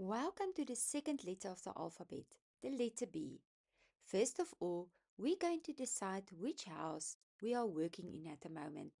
Welcome to the second letter of the alphabet, the letter B. First of all, we're going to decide which house we are working in at the moment.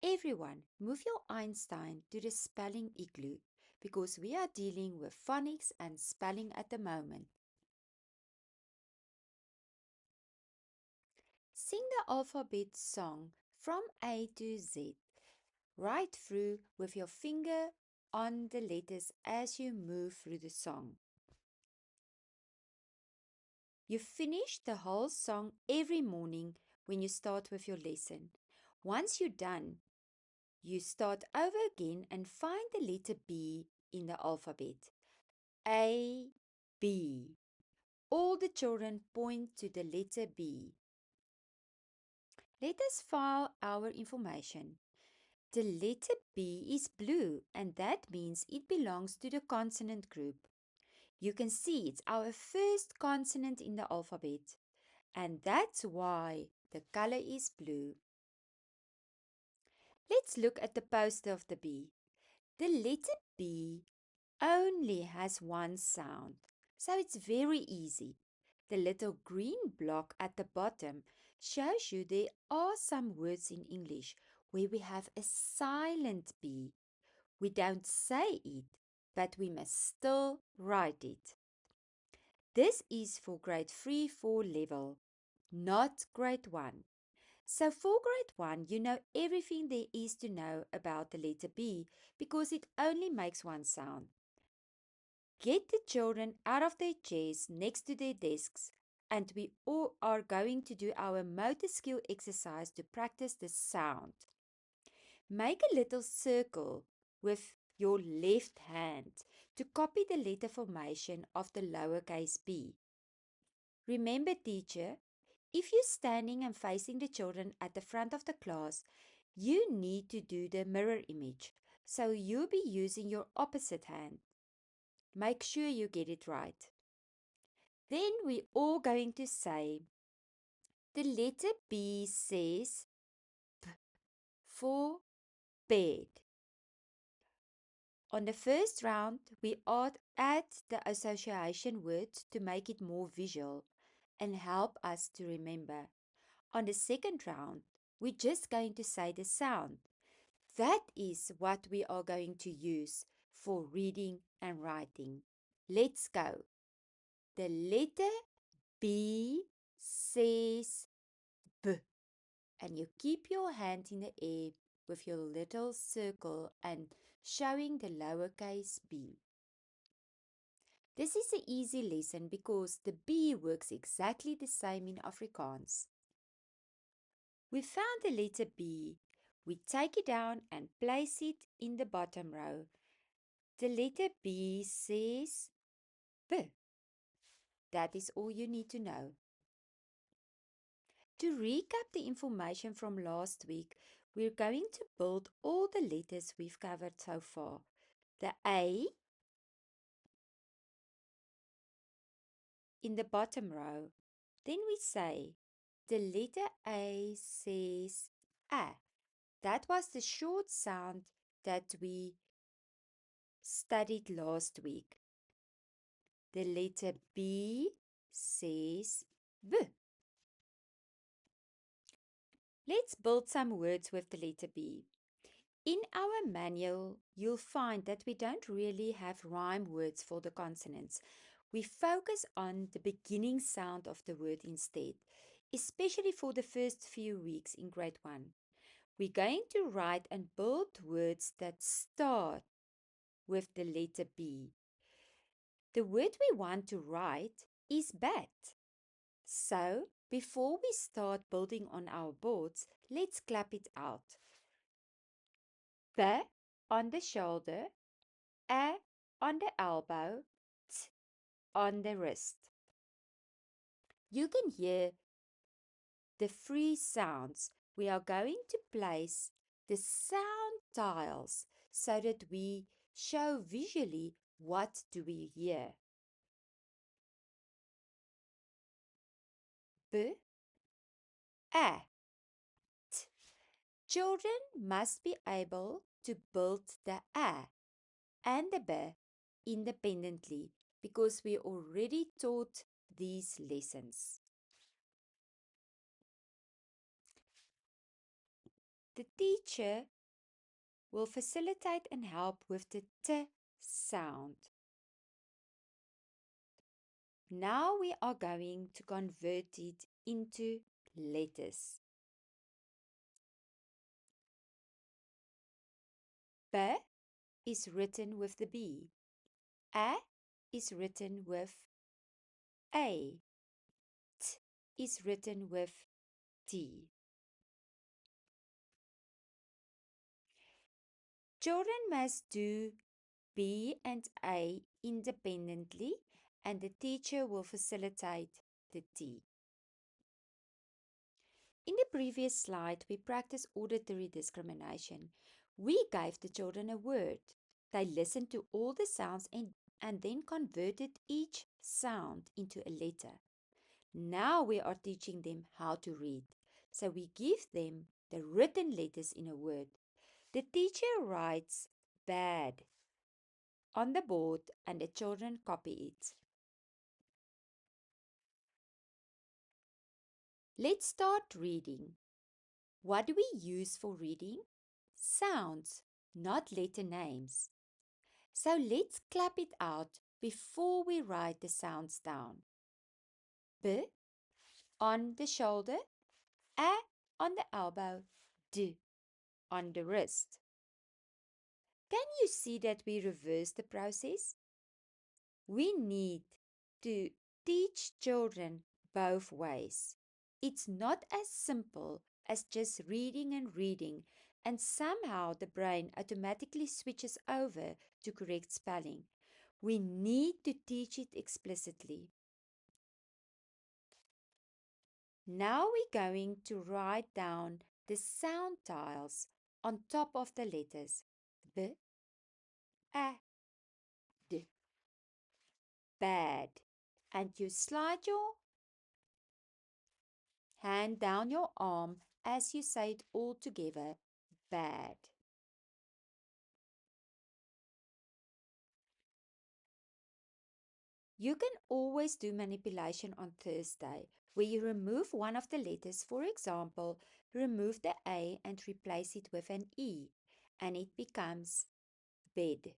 Everyone, move your Einstein to the spelling igloo because we are dealing with phonics and spelling at the moment. Sing the alphabet song from A to Z, right through with your finger on the letters as you move through the song. You finish the whole song every morning when you start with your lesson. Once you're done, you start over again and find the letter B in the alphabet. A, B. All the children point to the letter B. Let us file our information. The letter B is blue, and that means it belongs to the consonant group. You can see it's our first consonant in the alphabet, and that's why the color is blue. Let's look at the poster of the B. The letter B only has one sound, so it's very easy. The little green block at the bottom shows you there are some words in English where we have a silent B. We don't say it, but we must still write it. This is for grade 3-4 level, not grade 1. So for grade 1, you know everything there is to know about the letter B because it only makes one sound. Get the children out of their chairs next to their desks, and we all are going to do our motor skill exercise to practice the sound. Make a little circle with your left hand to copy the letter formation of the lowercase b. Remember, teacher, if you're standing and facing the children at the front of the class, you need to do the mirror image, so you'll be using your opposite hand. Make sure you get it right. Then we're all going to say, the letter B says P for bed. On the first round, we add the association words to make it more visual and help us to remember. On the second round, we're just going to say the sound. That is what we are going to use for reading and writing. Let's go. The letter B says B, and you keep your hand in the air with your little circle and showing the lowercase b. This is an easy lesson because the B works exactly the same in Afrikaans. We found the letter B. We take it down and place it in the bottom row. The letter B says B. That is all you need to know. To recap the information from last week, we're going to build all the letters we've covered so far. The A in the bottom row. Then we say the letter A says A. That was the short sound that we studied last week. The letter B says B. Let's build some words with the letter B. In our manual, you'll find that we don't really have rhyme words for the consonants. We focus on the beginning sound of the word instead, especially for the first few weeks in grade 1. We're going to write and build words that start with the letter B. The word we want to write is bat. So, before we start building on our boards, let's clap it out. B on the shoulder, A on the elbow, T on the wrist. You can hear the three sounds. We are going to place the sound tiles so that we show visually what do we hear. B, A, T. Children must be able to build the A and the B independently because we already taught these lessons. The teacher will facilitate and help with the T sound. Now we are going to convert it into letters. B is written with the B. A is written with A. T is written with T. Children must do B and A independently, and the teacher will facilitate the T. In the previous slide, we practiced auditory discrimination. We gave the children a word. They listened to all the sounds and then converted each sound into a letter. Now we are teaching them how to read. So we give them the written letters in a word. The teacher writes bad on the board and the children copy it. Let's start reading. What do we use for reading? Sounds, not letter names. So let's clap it out before we write the sounds down. B on the shoulder, A on the elbow, D on the wrist. Can you see that we reverse the process? We need to teach children both ways. It's not as simple as just reading and somehow the brain automatically switches over to correct spelling. We need to teach it explicitly. Now we're going to write down the sound tiles on top of the letters B, A, D, bad. And you slide your hand down your arm as you say it all together, bad. You can always do manipulation on Thursday, where you remove one of the letters, for example, remove the A and replace it with an E, and it becomes bed.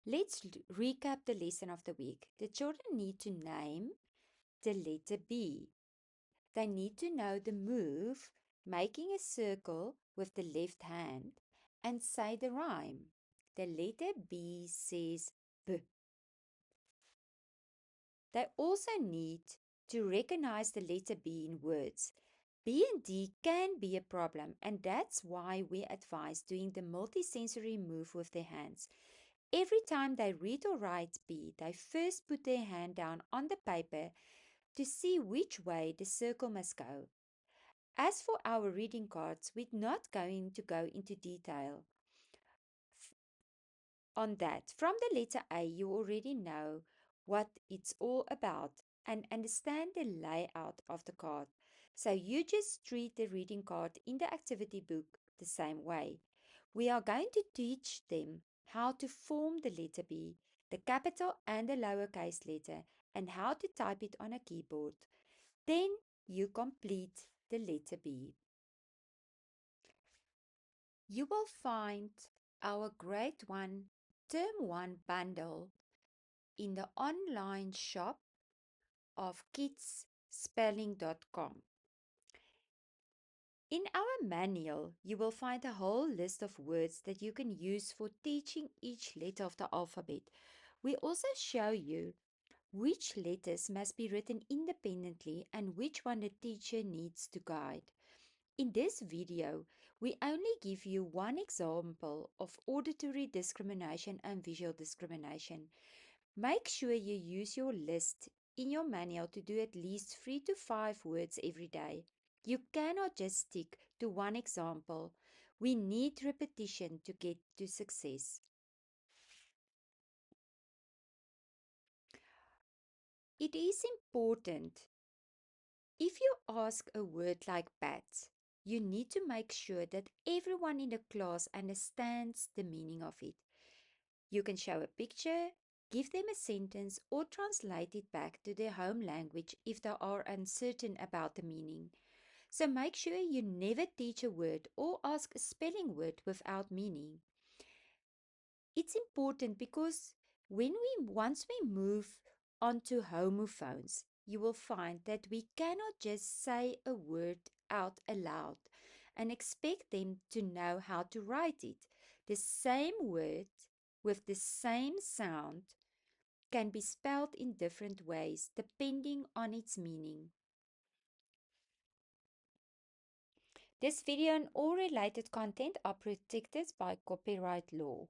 Let's recap the lesson of the week. The children need to name the letter B. They need to know the move, making a circle with the left hand, and say the rhyme. The letter B says B. They also need to recognize the letter B in words. B and D can be a problem, and that's why we advise doing the multisensory move with their hands. Every time they read or write B, they first put their hand down on the paper to see which way the circle must go. As for our reading cards, we're not going to go into detail on that. From the letter A, you already know what it's all about and understand the layout of the card. So you just treat the reading card in the activity book the same way. We are going to teach them how to form the letter B, the capital and the lowercase letter, and how to type it on a keyboard. Then you complete the letter B. You will find our Grade 1 Term 1 bundle in the online shop of kidsspelling.com. In our manual, you will find a whole list of words that you can use for teaching each letter of the alphabet. We also show you which letters must be written independently and which one the teacher needs to guide. In this video, we only give you one example of auditory discrimination and visual discrimination. Make sure you use your list in your manual to do at least 3 to 5 words every day. You cannot just stick to one example. We need repetition to get to success. It is important if you ask a word like bat, You need to make sure that everyone in the class understands the meaning of it. You can show a picture, give them a sentence, or translate it back to their home language if they are uncertain about the meaning. So make sure you never teach a word or ask a spelling word without meaning. It's important because once we move on to homophones, you will find that we cannot just say a word out aloud and expect them to know how to write it. The same word with the same sound can be spelled in different ways depending on its meaning. This video and all related content are protected by copyright law.